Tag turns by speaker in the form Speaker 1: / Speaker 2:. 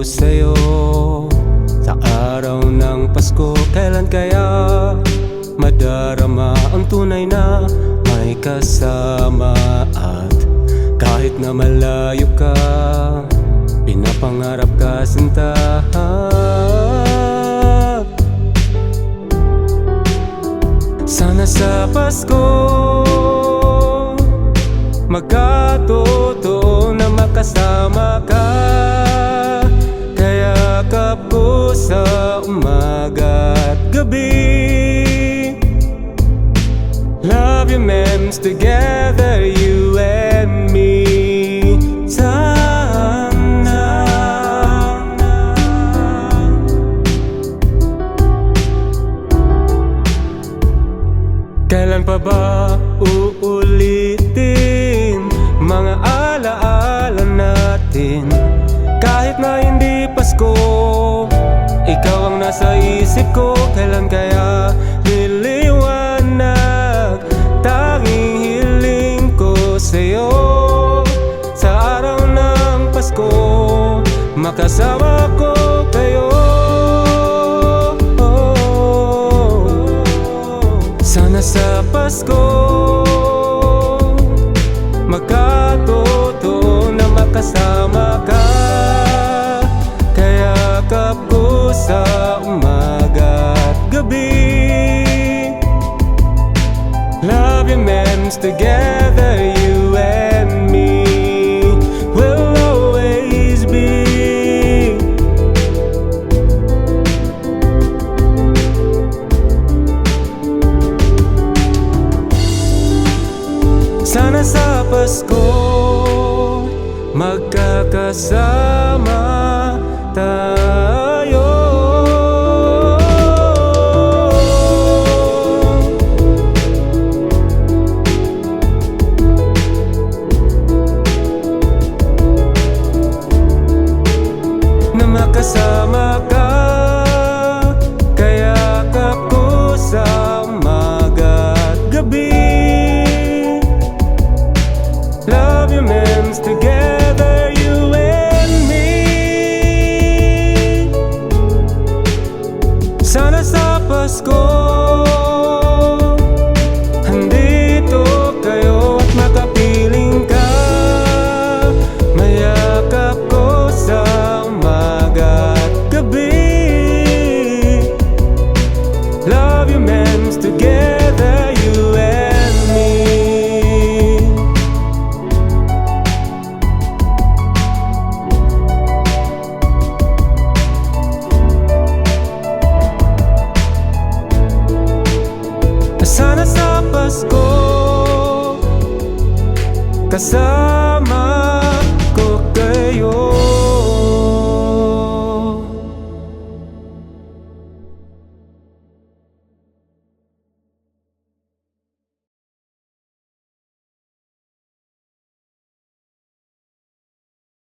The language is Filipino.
Speaker 1: sa'yo sa araw ng Pasko. Kailan kaya madarama ang tunay na may kasama? At kahit na malayo ka, pinapangarap ka sinta. Sana sa Pasko magkatotoo na makasama ka. Kayakap ko sa umaga at gabi. Love your memes together, you and me. Kailan pa ba uulitin mga alaala natin? Kahit na hindi Pasko, ikaw ang nasa isip ko. Kailan kaya liliwanag? Tanging hiling ko sa'yo sa araw ng Pasko, makasama ko kayo. Sana sa Pasko magkatotoo na makasama ka. Kayakap ko sa umaga at gabi. Love your memes together, you and me. Will always be. Sana sa Pasko magkakasama tayo. Na makasama ka. Kayakap ko sa umaga at gabi. Love your memes together, you and me. Sana sa Pasko andito kayo at makapiling ka. Mayakap ko sa umaga at gabi. Love your memes together, you and me. Sana sa Pasko kasama